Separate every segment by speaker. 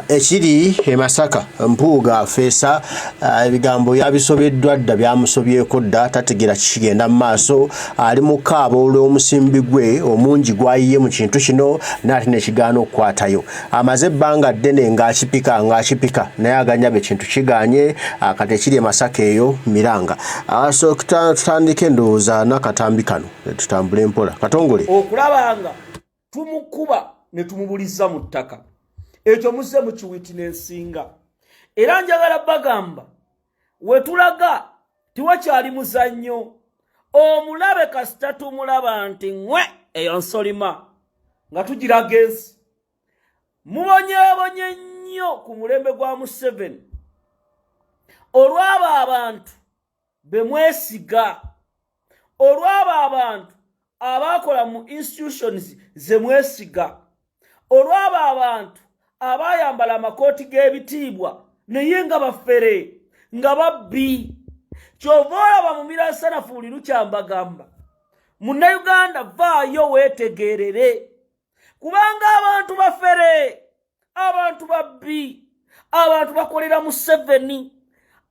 Speaker 1: Ekiri e Masaka Mpuuga Feesa ebigambo yabisobeddwa dda byamusobyeko dda tategera kigenda mu maaso ali mu kaabo olw'omusimbi gwe omungi gwayiye mu kintu kino n'ate nekigaana okukwatayo amaze ebbanga ddene ng'akipika naye aganyabe ekintu kiganye kati ekiri e Masaka eyo Miranga. So tutandike endowooza n'akatambi kano tutambule mpola Katongole
Speaker 2: okulabanga tumukuba ne tumubuliza mu ttaka ekyo musse mu kiwitinesinga era njagala bagamba wetulaga tiwakyali muzannyo omulabe kasita tumulaba nti ngwe eyo nsolima nga tugiraga ensi mubonyeebonye nnyo ku mulembe gwa Museveni olw'abo abantu bemwesiga olw'abo abantu abakola mu institutions ze mwesiga olw'abo abantu abayambala amakooti g'ebitiibwa naye nga baffere nga babbi kyova olaba mu Mirasanafu buli lukyambagamba munnayuganda vaayo weetegerere kubanga abantu baffere abantu babbi abantu bakolera Museveni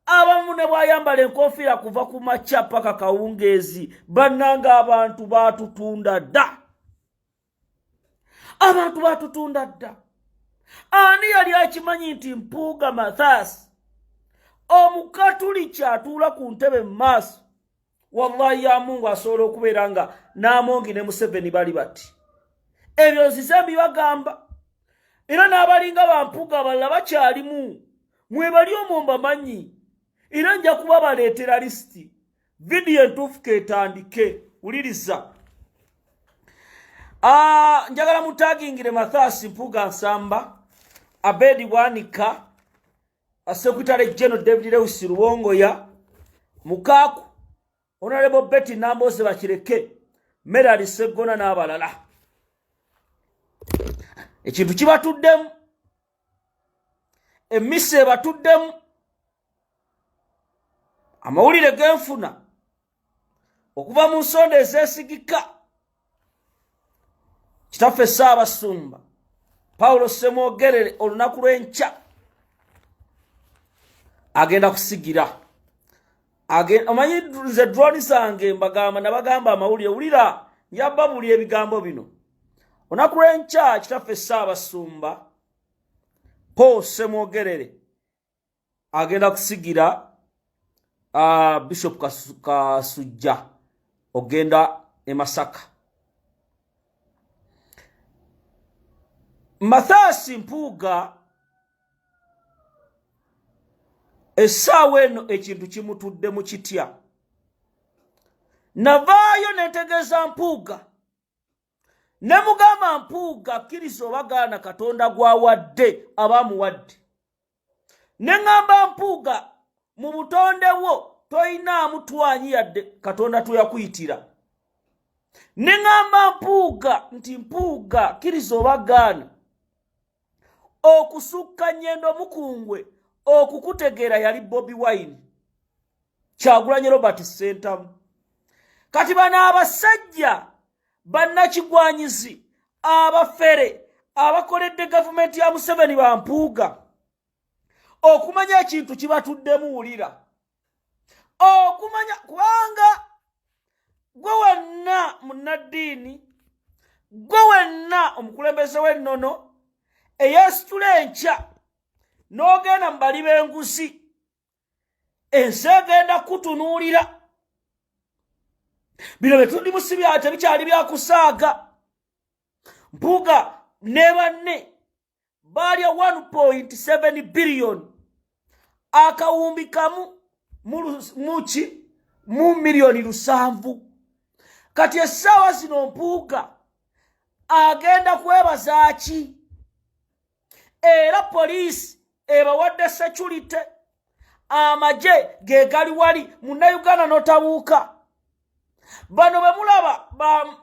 Speaker 2: abamu ne bwayambala enkofiira kuva ku makya paka kawungeezi bannanga abantu baatutunda dda abantu baatutunda dda ani yali akimanyi nti Mpuuga Mathias omukatuli kyatuula ku ntebe mu maaso wallahi ya Mungu asobola okubeera nga n'Amongi ne Museveni bali bati ebyo nzize mbibagamba era n'abalinga ba Mpuuga abalala bakyalimu mwebali omwomba manyi era nja kuba baleetera lisiti vidiyo entuufu ketandike wuliriza njagala mutagingire Mathias Mpuuga Nsamba Abedi Bwanika Secretary General David Lewis Luwongoya Mukaku Honorable Betty Nambose Bakireke Merali Segona n'abalala ekintu kibatuddemu emmisa ebatuddemu amawulire genfuna okuva mu nsonda ezeesigika kitaffe Ssaabasumba Paulo Ssemwogerere olunaku lw'enkya agenda kusigira omanyi nze drone zange mbagamba nabagamba amawulire wulira njabba buli ebigambo bino olunaku lw'enkya kitaffe Ssaabasumba Paul Ssemwogerere agenda kusigira Bishop Kasujja ogenda e Masaka. Mathias Mpuuga essaawa eno ekintu kimutudde mu kitya navaayo netegeeza Mpuuga ne mugamba Mpuuga kkiriza obagaana Katonda gwawadde abamuwadde ne ŋŋamba Mpuuga mu butonde bwo toyinaamu twanyi yadde Katonda tuyakuyitira ne ŋŋamba Mpuuga nti Mpuuga kkiriza obagaana okusukka Nnyendo Mukungwe okukutegeera yali Bobi Wine Kyagulanyi Robert Ssentamu kati bano abasajja bannakigwanyizi abafere abakoledde gavumenti ya Museveni ba Mpuuga okumanya ekintu kibatuddemu wulira okumanya kubanga gwe wenna munnaddiini gwe wenna omukulembeze w'ennono eyeesitula enkya n'ogenda mu bali b'enguzi ensi egenda kutunuulira bino bye tuli musi tebikyali byakusaaga Mpuuga ne banne baalya 1.7 billion akawumbi kamu mu miliyoni 7 kati essaawa zino Mpuuga agenda kwebaza ki era poliisi ebawadde security amagye gegali wali munnayuganda n'otabuuka bano bwe mulaba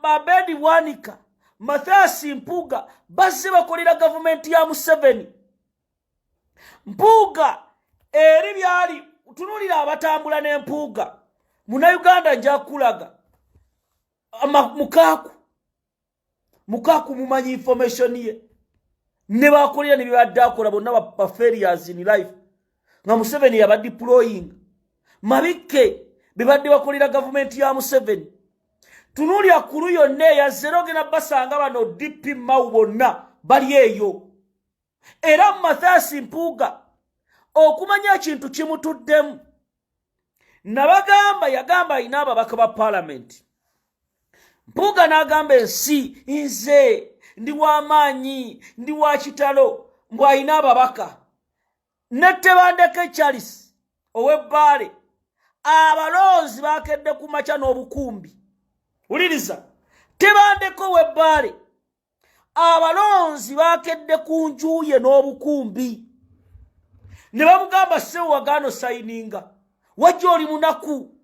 Speaker 2: Abedi Bwanika Mathias Mpuuga bazze bakolera gavumenti ya Museveni Mpuuga eri byali tunulira abatambula ne Mpuuga munnayuganda nja kulaga Mukaku mumanyi information ye ne bakolera ne bibadde akola bonna ba failures in life nga Museveni yaba deploying Mabike bibadde bakolera government ya Museveni tunulya kulu yonna yazero gena basanga bano DP Mau bonna bali eyo era Mathias Mpuuga okumanya kintu kimutuddemu nabagamba yagamba ina ababaka ba parliament Mpuuga n'agamba ensi nze ndi w'amaanyi ndi wa kitalo mbw ayina ababaka ne Tebandeke Charles ow'Ebbaale abalonzi bakedde ku makya n'obukumbi uliriza Tebandeke ow'Ebbaale abalonzi bakedde ku njuye n'obukumbi ne bamugamba sewo wagaano sayininga wajja oli munaku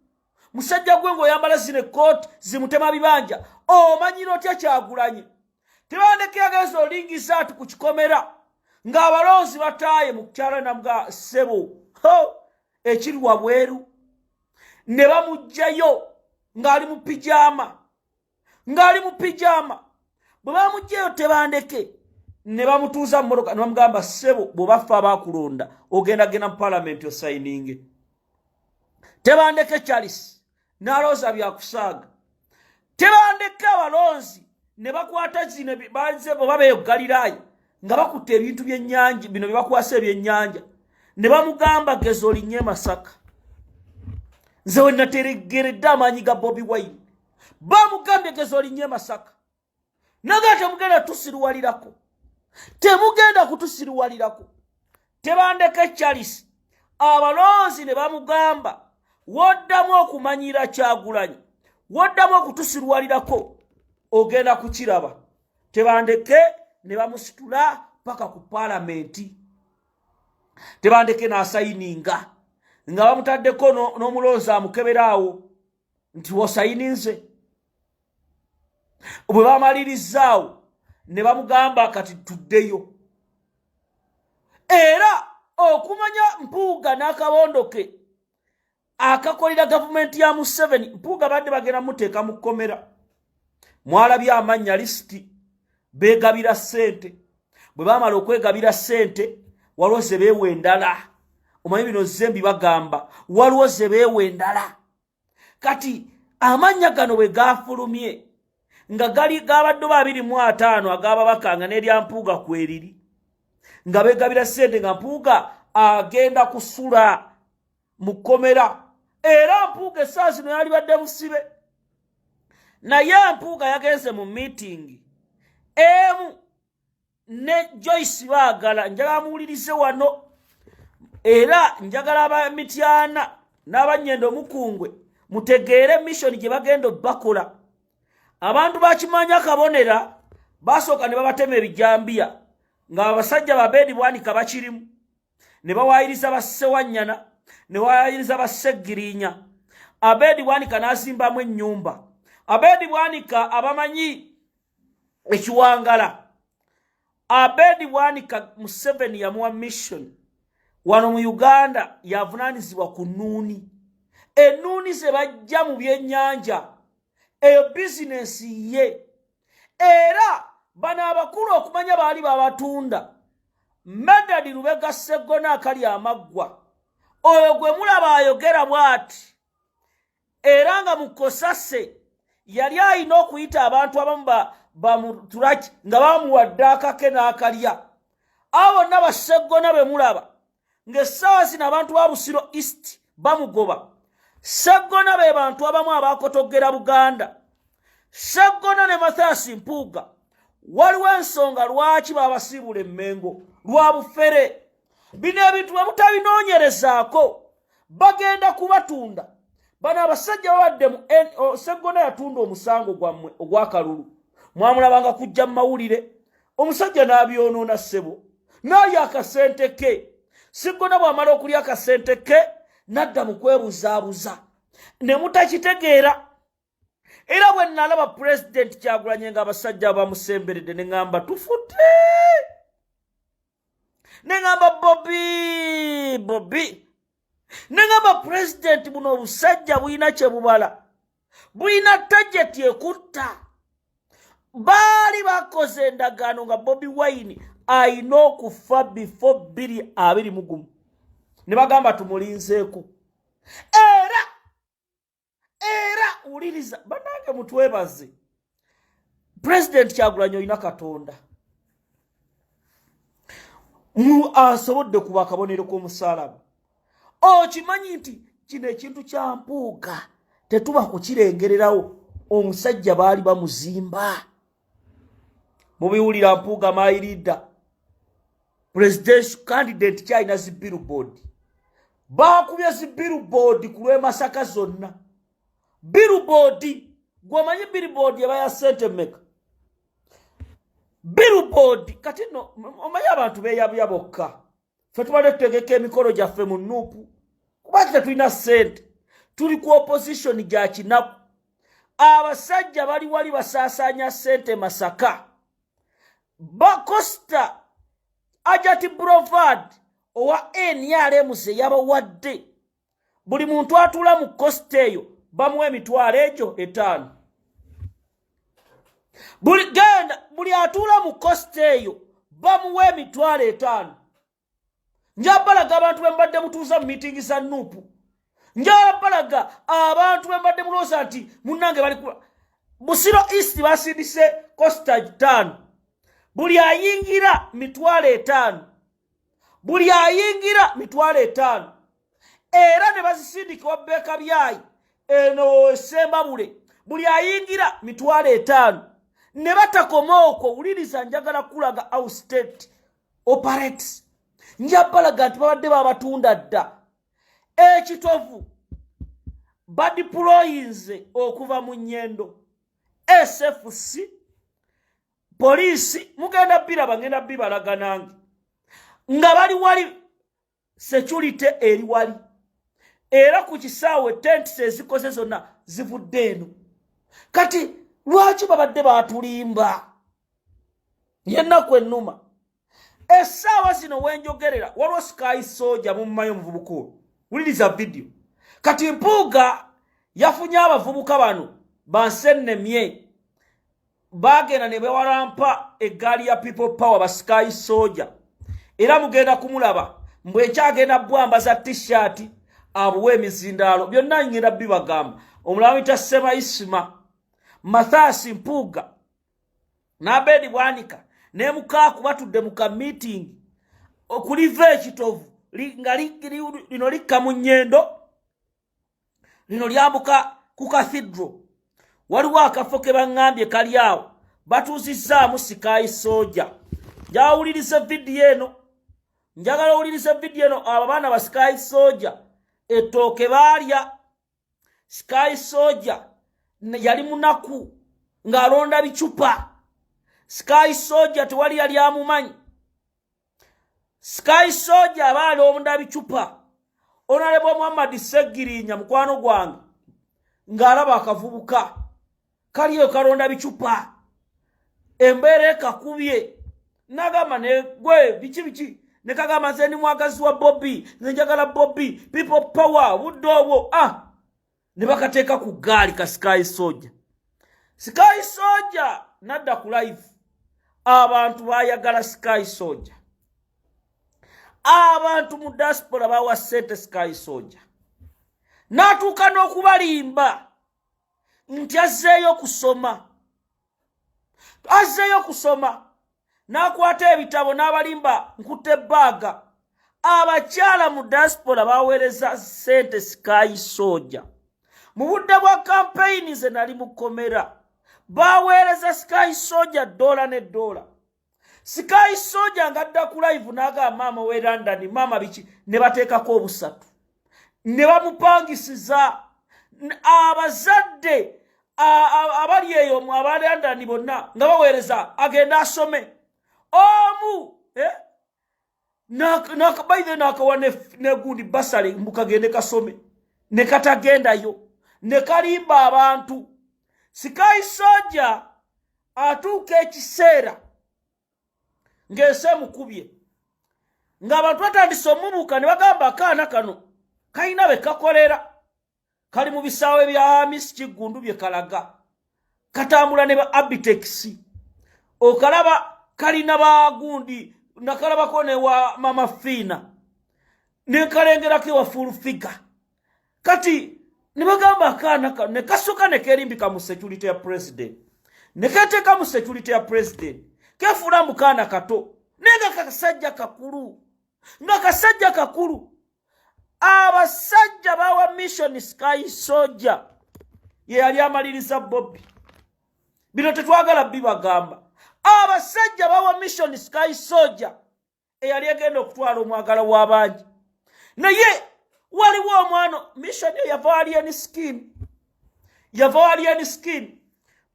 Speaker 2: musajja gwe ng'oyambala zino ekkooti zimutema bibanja omanyira otya Kyagulanyi Tebandeke yagenze olingisa ati ku kikomera ng'abalonzi bataaye mu kyalo namuga sebo ekiri wabweru ne bamugjayo ng'ali mu pijama bwe bamugjayo Tebandeke ne bamutuuza mu mmotoka ne bamugamba sebo bw'obafa abaakulonda ogendagenda mu palamenti osayininge Tebandeke Charles n'alowooza byakusaaga Tebandeke abalonzi ne bakwata zino baze bwe beegalirayo nga bakutte ebintu by'ennyanja bino bye bakwasa ebyennyanja ne bamugamba geza olinnye Masaka nze we nateregeredde amaanyi ga Bobi Wine bamugambye geza olinnye Masaka naga temugenda kutusiruwalirako Tebandeke Charles abalonzi ne bamugamba woddamu okumanyira Kyagulanyi woddamu okutusiruwalirako ogenda kukiraba Tebandeke ne bamusitula paka ku palamenti Tebandeke n'asayininga nga bamutaddeko n'omulonzi amukeberaawo nti wosayininze bwe bamalirizzaawo ne bamugamba kati tuddeyo era okumanya Mpuuga n'akabondoke akakolera gavumenti ya Museveni Mpuuga badde bagenda muteeka mu kkomera mwalabye amannya lisiti beegabira ssente bwe baamala okwegabira ssente waliwo ze beewa endala omanyi bino zembi bagamba waliwo ze beewa endala kati amannya gano bwe gaafulumye nga gali gabadde 25 agababakanga n'erya Mpuuga kweriri nga beegabira ssente nga Mpuuga agenda kusula mu kkomera era Mpuuga essaawa zino yali badde busibe naye Mpuuga yagenze mu meeting emu ne Joyce Baagala njagala muwulirize wano era njagala abamityana n'abanyendo mukungwe mutegeere mission gye bagenda bakola abantu bakimanya kabonera basooka ne babatema ebijambiya nga abasajja babedi bwanika bakirimu ne bawayiriza bassewanyana ne bawayiriza bassegirinya abedi bwanika n'azimbamu ennyumba abedi bwanika abamanyi ekiwangala abedi bwanika Museveni yamuwa mission wano mu Uganda yavunaanyizibwa ku nnuuni ennuuni ze bajja mu byennyanja eyo bizinesi ye era bano abakulu okumanya baali babatunda Medadi Lubega Sseggona akali amaggwa oyo gwe mulaba ayogera bw'ati era nga mukosase yali ayina okuyita abantu abamu bamutulaki nga bamuwadde akake n'akalya abo bonna Basseggona be mulaba ng'essaawa zino abantu ba Busiro East bamugoba Sseggona be bantu abamu abaakotogera Buganda Sseggona ne Mathias Mpuuga waliwo ensonga lwaki babasiibula Emmengo lwa bufere bino ebintu bwe mutabinoonyerezaako bagenda kubatunda bano abasajja babadde mu Sseggona yatunda omusango gwammwe ogw'akalulu mwamulabanga kujja mu mawulire omusajja n'abyonoona ssebo n'alya akasente ke Sseggona bw'amala okulya akasente ke n'adda mu kwebuzaabuza ne mutakitegeera era bwe nalaba Pulezidenti Kyagulanyi ng'abasajja bamusemberedde ne ŋŋamba tufudde ne ŋŋamba Bobi ne ŋŋamba Pulezidenti buno obusajja buyina kye bubala buyina tajeti ekutta baali bakoze endagaano nga Bobi Wine ayina okufa before 2021 ne bagamba tumulinzeeko era uliriza banange mutwebaze President Kyagulanyi oyina Katonda asobodde kuba akabonero k'omusaalaba okimanyi nti kino ekintu kya Mpuuga tetuba kukirengererawo omusajja baali bamuzimba mubiwulira Mpuuga my leader presidential candidate kyalina zi billboard bakubye zi billboard ku lw'e Masaka zonna billboard gwomanyi billboard yabaya sente meka billboard kati no omanyi abantu beyabya bokka ffe tubadde tutegeka emikolo gyaffe mu Nuupu kuba tetulina sente tuli ku opposition gya kinaku abasajja bali wali basaasaanya sente Masaka Bakosta Ajati Boulevard owa NRM yabawadde buli muntu atula mu Costa eyo bamuwe emitwalo egyo 5 buli atula mu Costa eyo bamuwe emitwalo 5 njabalaga abantu bembadde mutuuza mu meeting za Nuupu njabalaga abantu bembadde mulooza nti munnange bali Busiro East basindise Costa 5 buli ayingira mitwalo 5 buli ayingira mitwalo 5 era ne bazisindika wabeka byayi eno Sembabule buli ayingira mitwalo 5 ne batakomooko uliriza njagala kulaga out state operates njabalaga nti babadde babatunda dda ekitovu badiployinze okuva mu Nnyendo SFC polisi mugenda bira bangenda bibalaga nange nga bali wali security eri wali era ku kisaawe tents ezikoze zonna zivudde eno kati lwaki babadde batulimba yennaku ennuma essaawa zino wenjogerera waliwo Sky Soldier mummayo omuvubuka wuliriza video kati Mpuuga yafunye abavubuka bano bansennemye bagenda ne bewalampa eggaali ya People Power ba Sky Soldier era mugenda kumulaba mbwe kyagenda bwamba za t-shirt abuwe emizindaalo byonna ngenda bibagamba omulamu tasema Isima Mathasi Mpuuga n'Abedi Bwanika ne mukaaku batudde mu ka meeting okuliva ekitovu nga lino likka mu Nnyendo lino lyambuka ku cathedral waliwo akafo ke baŋŋambye kali awo batuuzizzaamu Sky Soldier njawuliriza video eno njagala owuliriza video eno abo abaana ba Sky Soldier ettooke baalya Sky Soldier yali munaku ng'alonda bicupa Sky Soldier tewali yali amumanyi Sky Soldier abaali omunda bicupa Honorable Muhammad Segirinya mukwano gwange ng'alaba akavubuka kaliyo kalonda bicupa embeera ekakubye nagamba ne gwe biki ne kagamba nze ndi mwagazi wa Bobby nze njagala Bobby People Power budde obwo ne bakateeka ku gaali ka Sky Soldier nadda ku live abantu bayagala Sky Soldier abantu mu diaspora bawa sente Sky Soldier n'atuuka n'okubalimba nti azzeeyo kusoma n'akwata ebitabo n'abalimba nkutte ebbaaga abakyala mu diaspora baweereza sente Sky Soldier mu budde bwa campaign ze nali mukomera baweereza Sky Soldier $1 ne $1 Sky Soldier ngadda ku live n'agamba maama we London maama biki ne bateekako obusatu ne bamupangisiza abazadde abali eyo mu aba London bonna nga baweereza agenda asome omu nakabaide nakawa ne gundi basale mbukagende kasome ne katagendayo ne kalimba abantu Sky Soldier atuuka ekiseera ng'ese mukubye ng'abantu batandise omubuuka ne bagamba akaana kano kalina be kakolera kali mu bisaawe bya Miss Kigundu bye kalaga katambula ne ba Abitex okalaba kalina bagundi nakalabako ne wa Mama Fina nenkalengerako wa full figure kati nibagamba akaana ne kasoka ne kerimbika mu security ya president ne kateeka mu security ya president kefuula mukaana kato nenga kasajja kakulu nga kasajja kakulu abasajja bawa mission Sky Soldier ye yali amaliriza Bobby bino tetwagala bibagamba abasajja bawa mission Sky Soldier eyali agenda okutwala omwagala w'abangi naye waliwo omwana mission yava alien skin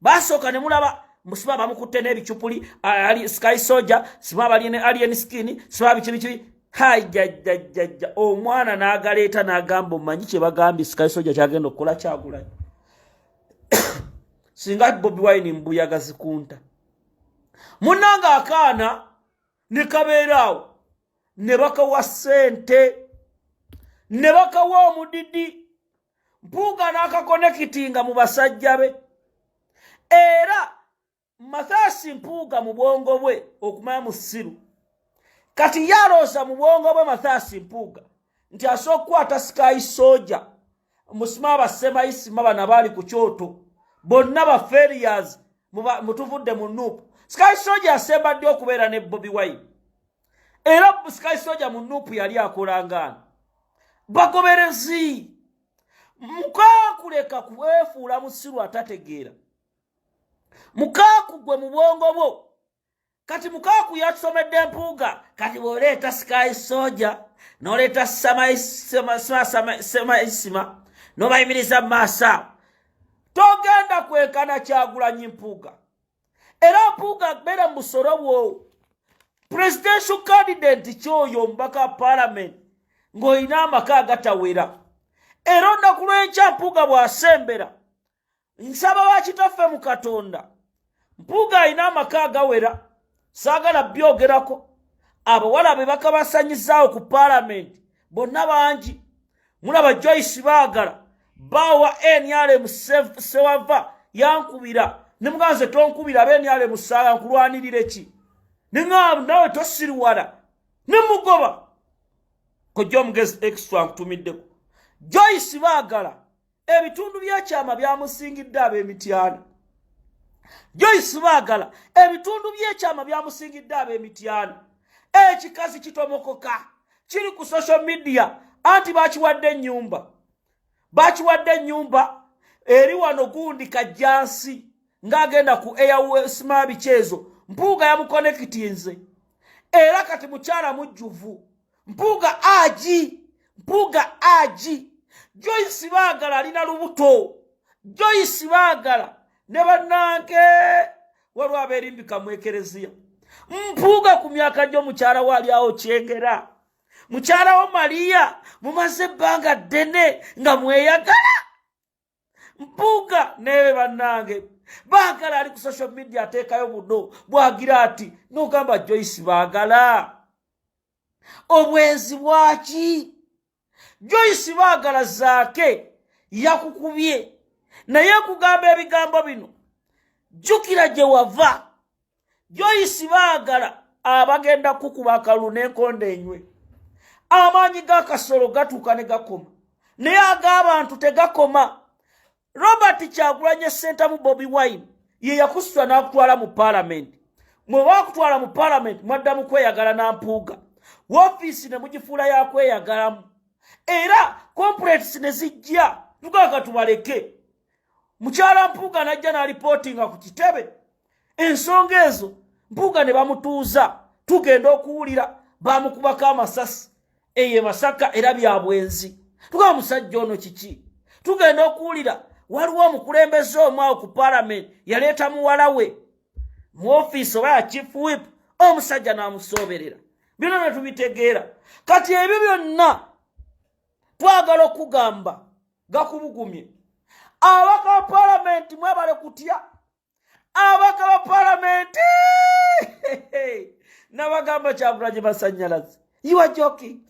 Speaker 2: basooka ne mulaba musiba bamukutte n'ebicupuli ali Sky Soldier siba alien skin siba bikibi hajjajjajja omwana n'agaleeta n'agamba omanyi kye bagambye Sky Soldier kyagenda okukola kyagulanye singa Bobi Wine mbuyaga zikunta munanga akaana ne kabeeraawo ne bakawa ssente ne bakawa omudidi Mpuuga n'akakonekitinga mu basajja be era Mathias Mpuuga mu bwongo bwe okumanya musiru kati yalooza mu bwongo bwe Mathias Mpuuga nti asobola okukwata Sky Soldier musima abasemayisima bano abaali ku kyoto bonna ba failures mutuvudde mu nuupu Sky Soldier asembadde okubeera ne Bobi Wine era Sky Soldier mu nuupu yali akolangana bagoberezi mukakuleka kuwefuula musiru atategeera mukaku gwe mu bwongo bwo kati mukaku yatusomedde Mpuuga kati bw'oleeta Sky Soldier n'oleeta semayisima n'obayimiriza mu maaso awo togenda kwekana Kyagulanyi Mpuuga era Mpuuga beera mu busolo bwo presidential candidate kyoyo omubaka parliament ng'olina amaka agatawera era olunaku lw'enkya Mpuuga bw'asembera nsaba wa kitaffe mu Katonda Mpuuga alina amaka agawera saagala byogerako abawala be bakabasanyizaawo ku parliament bonna bangi mulaba Joyce Baagala bawa NRM sewava yankubira nemuganze tonkubira NRM saaga nkulwanirire ki nengamba nawe tosiriwala nemugoba kojja omugezi extra nkutumiddeko Joyce Baagala ebitundu byekyama byamusingidde ab'emityana Joyce Baagala ebitundu byekyama byamusingidde ab'emityana ekikazi kitomokoka kiri ku social media anti bakiwadde ennyumba eri wano gundi kajjansi ng'agenda ku Airways Mabikyezo Mpuuga yamukonekitinze era kati mukyala mujjuvu Mpuuga aji Joyce Baagala alina lubuto Joyce Baagala ne bannange waliwo abeerimbika mu ekereziya Mpuuga ku myaka gyo mukyala waali awo kyengera mukyala wo Maria mumaze ebbanga ddene nga mweyagala Mpuuga newe bannange Baagala ali ku social media ateekayo buno bwagira ati n'ogamba Joyce Baagala obwenzi bwaki Joyce Baagala zaake yakukubye naye kugamba ebigambo bino jjukira gye wava Joyce Baagala abagenda kukuba akalulu n'enkondo enywe amaanyi g'akasolo gatuuka ne gakoma naye ag'abantu tegakoma Robert Kyagulanyi Ssentamu Bobi Wine ye yakusitula n'akutwala mu parliament mwe bakutwala mu parliament mwaddamu kweyagala na Mpuuga woofiisi ne mugifuula yakweyagalamu era complaints ne zijja tugaga tubaleke mukyala Mpuuga najja n'alipootinga ku kitebe ensonga ezo Mpuuga ne bamutuuza tugenda okuwulira bamukubako amasasi eye Masaka era bya bwenzi tugaba musajja ono kiki tugenda okuwulira waliwo omukulembeze omwawo ku parliament yaleeta muwala we mu ofiisi oba ya chief whip omusajja n'amusooberera bino ne tubitegeera kati ebyo byonna twagala okugamba gakubugumye abaka ba parliament mwebale kutya abaka ba parliament n'abagamba Kyagulanyi Masannyalaze you are joking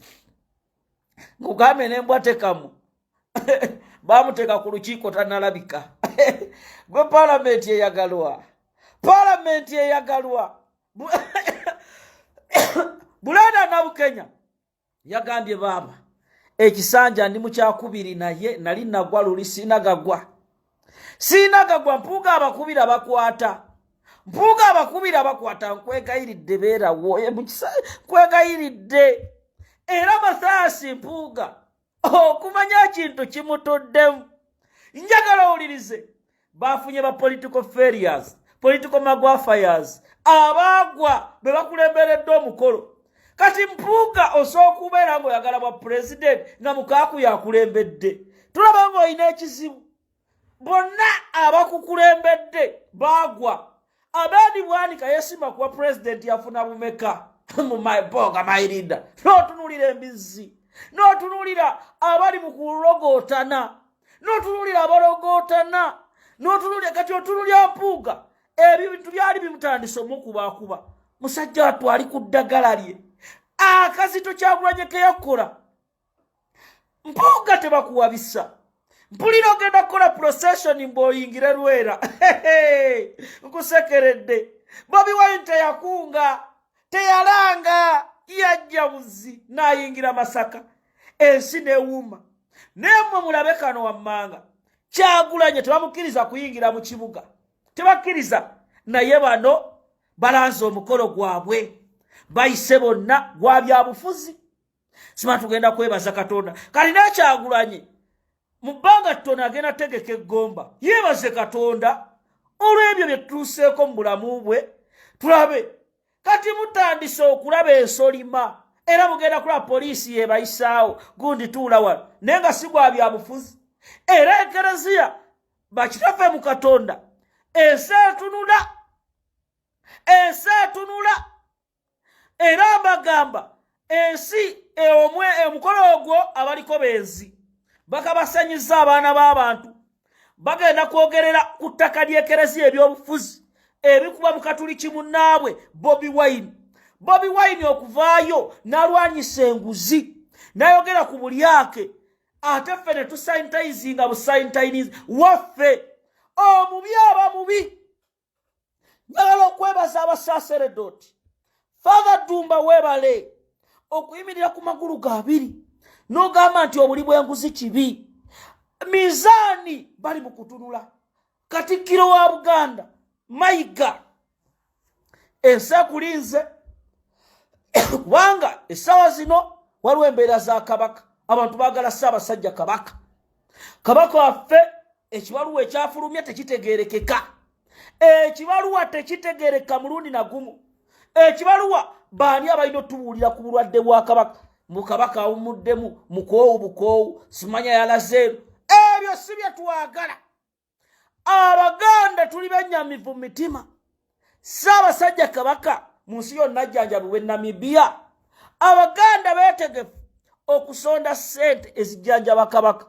Speaker 2: ngugambe n'embwa tekamu bamuteeka ku lukiiko tannalabika gwe parliament yeyagalwa Bulanda Nabukenya yagambye baba ekisanja ndi mu kyakubiri naye nali nagwa luli sinagagwa Mpuuga abakubira bakwata nkwegayiridde beerawo nkwegayiridde era Mathias Mpuuga okumanya kintu kimutoddemu njagala owulirize bafunye ba political failures political magwafires abagwa be bakulemberedde omukolo kati Mpuuga osooka okubeera ng'oyagala bwa president nga mukaaku yakulembedde tulaba ng'olina ekizibu bonna abakukulembedde bagwa Abedi Bwanika yesimba kuba president yafuna bumeka mu mayiboga mayirida n'otunulira embizzi n'otunulira abali mu kulogootana n'otunulira abalogootana n'otunulira kati otunulira Mpuuga ebintu byali bimutandise omukubaakuba musajja wattu ali ku ddagala lye akazito Kyagulanyi ke yakola Mpuuga tebakuwabisa mpulira ogenda kukola procession mb'oyingire Lwera nkusekeredde Bobi Wine teyakunga teyalanga yajja buzi n'ayingira Masaka ensi neewuuma nemwe mulabe kano wammanga Kyagulanyi tebamukkiriza kuyingira mu kibuga tebakkiriza naye bano balanze omukolo gwabwe bayise bonna gwa byabufuzi sima tugenda kwebaza Katonda kali Kyagulanyi mu bbanga ttono agenda tegeka eggomba yeebaze Katonda olw'ebyo bye tutuuseeko mu bulamu bwe tulabe kati mutandise okulaba ensolima era mugenda kulaba poliisi yeebayisaawo gundi tuula wano naye nga si gwa byabufuzi era Ekereziya bakitaffe mu Katonda ensi etunula era mbagamba ensi omukolo ogwo abaliko benzi bakabasanyiza abaana b'abantu bagenda kwogerera ku ttaka ly'Ekereziya ebyobufuzi ebikuba mu Katuliki munnaabwe Bobi Wine okuvaayo n'alwanyisa enguzi n'ayogera ku bulyake ate ffe ne tusanitayizinga busanitayinizi waffe omubi aba mubi njagala okwebaza abasaaseredooti Father Dumba weebale okuyimirira ku magulu gabiri n'ogamba nti obuli bw'enguzi kibi mizaani bali mu kutunula Katikkiro wa Buganda Mayiga ensi ekulinze kubanga essaawa zino waliwo embeera za Kabaka abantu baagala Ssaabasajja Kabaka waffe ekibaluwa ekyafulumya tekitegeerekeka ekibaluwa tekitegeereka mulundi nagumu ekibaluwa baani abalina otubuulira ku bulwadde bwa Kabaka mu Kabaka awumuddemu mukoowu bukoowu simanya yalazeero ebyo si bye twagala Abaganda tuli bennyamivu mu mitima Ssaabasajja Kabaka mu nsi yonna ajjanjabibwa Namibia Abaganda beetegefu okusonda ssente ezijjanjaba Kabaka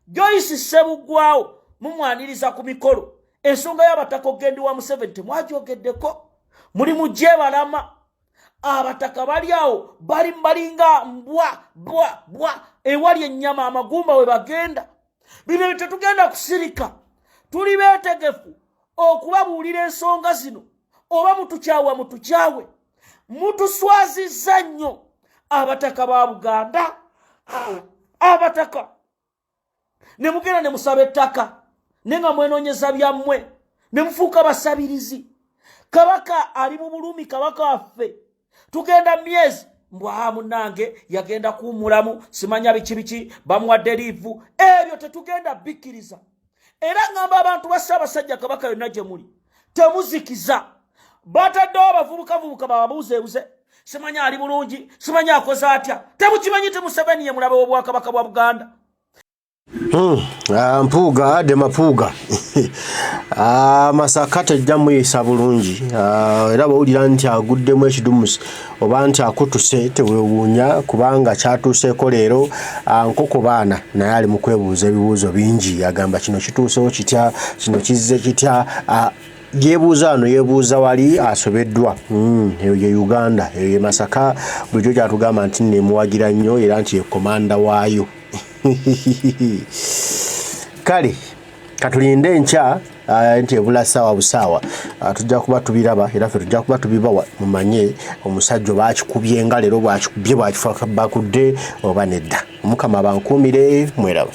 Speaker 2: Joyce Ssebuggwawo mumwaniriza ku mikolo ensonga y'abataka ogenda wa Museveni temwagyogeddeko muli mu Jebalama abataka bali awo bali mbalinga mbwa ewali ennyama amagumba we bagenda bino tetugenda kusirika tuli beetegefu okubabuulira ensonga zino oba mutukyawe mutuswazizza nnyo abataka ba Buganda abataka ne mugenda ne musaba ettaka nenga mwenoonyeza byammwe ne mufuuka basabirizi Kabaka ali mu bulumi Kabaka waffe tugenda myezi mbwa munange yagenda kuwummulamu simanya biki bamuwadde liivu ebyo tetugenda bikkiriza era ngamba abantu ba Ssaabasajja Kabaka yonna gye muli temuzikiza bataddewo abavubukavubuka bababuuzeebuze simanya ali bulungi simanya akoze atya temukimanyi Museveni ye mulabe w'obwakabaka bwa Buganda
Speaker 1: Mpuuga Mapuuga Masaka tejja muyisa bulungi era bawulira nti aguddemu ekidumusi oba nti akutuse teweewuunya kubanga kyatuuseeko leero nkoko baana naye ali mu kwebuuza ebibuuzo bingi agamba kino kituusewo kitya kino kizze kitya yeebuuza wano yeebuuza wali asobeddwa eyo ye Uganda eyo ye Masaka bulijjo kyatugamba nti neemuwagira nnyo era nti ye komanda waayo kale katulinde nkya nti ebula ssaawa busaawa tujja kuba tubiraba era ffe tujja kuba tubibawa mumanye omusajja baakikubye nga leero bwakikubye bwakifakabakudde oba nedda. Omukama bankuumire mweraba.